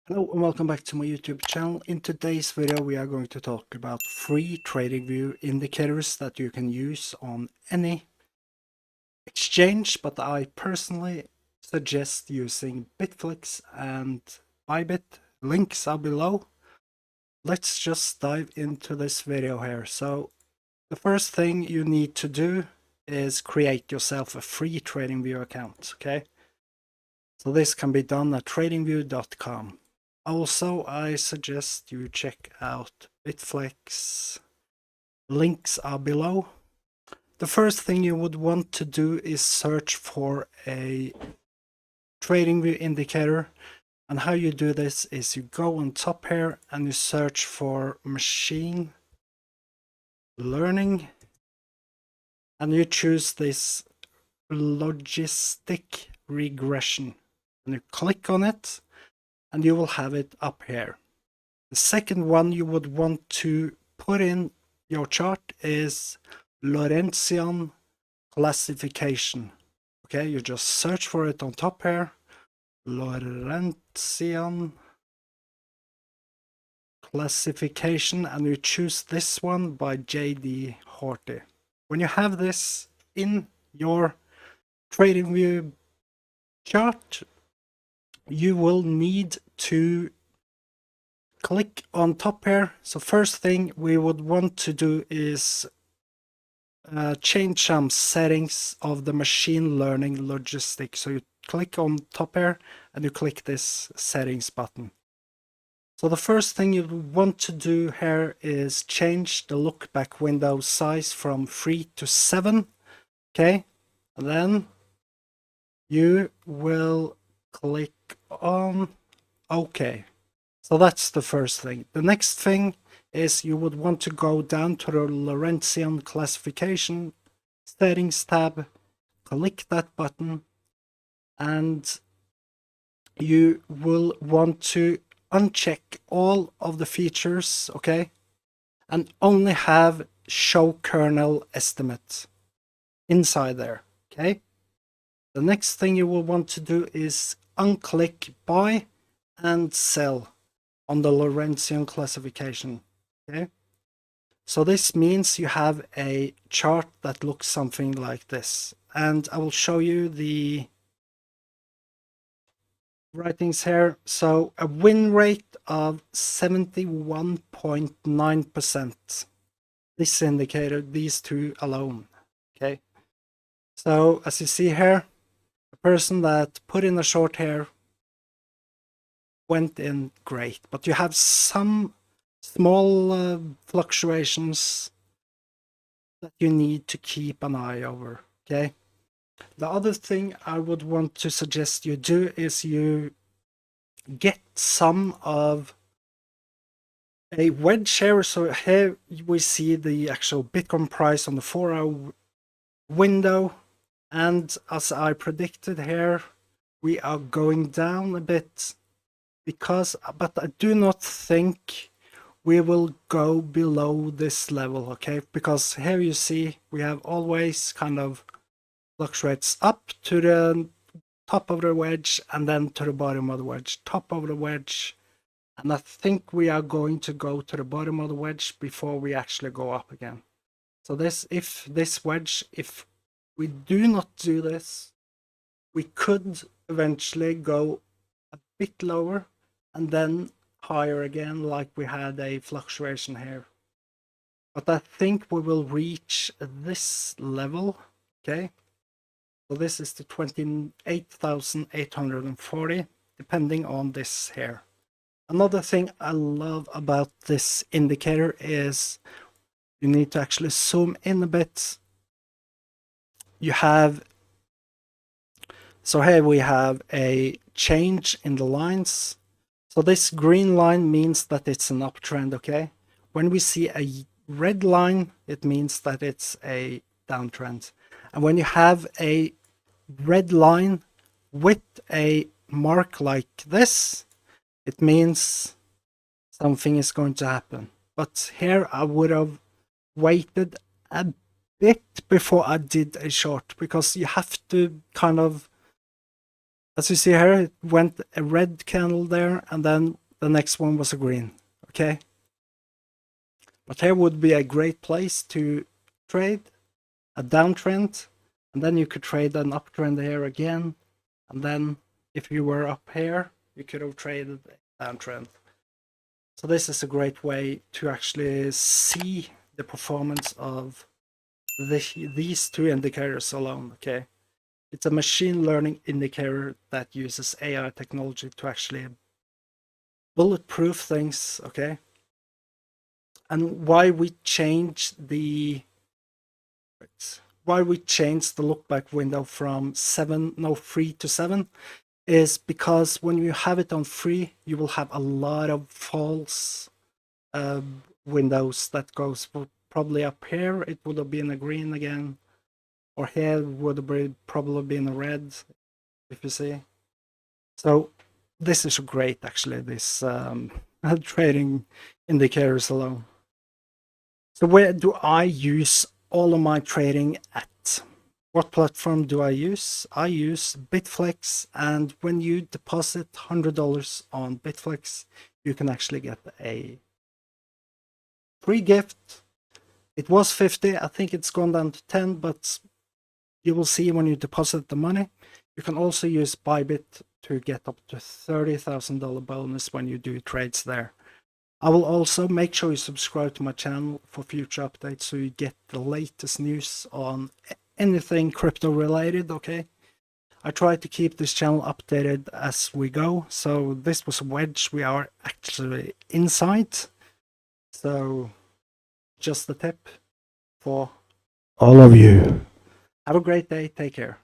Hello and welcome back to my YouTube channel. In today's video we are going to talk about free TradingView indicators that you can use on any exchange, but I personally suggest using Bitflex and Bybit. Links are below. Let's just dive into this video here. So the first thing you need to do is create yourself a free TradingView account, okay? So this can be done at tradingview.com. Also, I suggest you check out Bitflex. Links are below. The first thing you would want to do is search for a TradingView indicator. And how you do this is you go on top here and you search for machine learning. And you choose this Logistic regression. And you click on it. And you will have it up here. The second one you would want to put in your chart is Lorentzian classification. Okay, you just search for it on top here. Lorentzian classification, and you choose this one by JDHorty. When you have this in your TradingView chart, you will need to click on top here. So first thing we would want to do is change some settings of the machine learning logistic. So you click on top here and you click this settings button. So the first thing you want to do here is change the lookback window size from 3 to 7. Okay, and then you will click on OK. So that's the first thing. The next thing is you would want to go down to the Lorentzian classification settings tab, click that button, and you will want to uncheck all of the features, okay, and only have show kernel estimate inside there, okay. The next thing you will want to do is unclick buy and sell on the Lorentzian classification, okay. So this means you have a chart that looks something like this, and I will show you the writings here. So a win rate of 71.9%. This indicator, these two alone, okay. So as you see here, a person that put in a short here went in great, but you have some small fluctuations that you need to keep an eye over, okay. The other thing I would want to suggest you do is you get some of a wedge here. So here we see the actual Bitcoin price on the 4-hour window, and as I predicted here, we are going down a bit but I do not think we will go below this level, okay, because here you see we have always kind of fluctuates up to the top of the wedge and then to the bottom of the wedge, top of the wedge, and I think we are going to go to the bottom of the wedge before we actually go up again. So if we do not do this, we could eventually go a bit lower and then higher again, like we had a fluctuation here. But I think we will reach this level, okay. So this is the 28,840, depending on this here. Another thing I love about this indicator is you need to actually zoom in a bit. So here we have a change in the lines. So this green line means that it's an uptrend, okay? When we see a red line, it means that it's a downtrend. And when you have a red line with a mark like this, it means something is going to happen. But here I would have waited a bit before I did a short, because you have to kind of As you see here, it went a red candle there, and then the next one was a green, okay? But here would be a great place to trade a downtrend, and then you could trade an uptrend here again, and then if you were up here, you could have traded a downtrend. So this is a great way to actually see the performance of these two indicators alone, okay? It's a machine learning indicator that uses AI technology to actually bulletproof things, okay? And why we changed the lookback window from 3 to 7 is because when you have it on free, you will have a lot of false windows that goes probably up here. It would have been a green again, or here would have probably been a red, if you see. So this is great, actually, this trading indicators alone. So where do I use all of my trading at? What platform do I use? I use Bitflex, and when you deposit $100 on Bitflex, you can actually get a free gift. It was 50, I think it's gone down to 10, but you will see when you deposit the money. You can also use Bybit to get up to $30,000 bonus when you do trades there. I will also make sure you subscribe to my channel for future updates so you get the latest news on anything crypto related, okay? I try to keep this channel updated as we go. So this was Wedge. We are actually inside. So just a tip for all of you. Have a great day. Take care.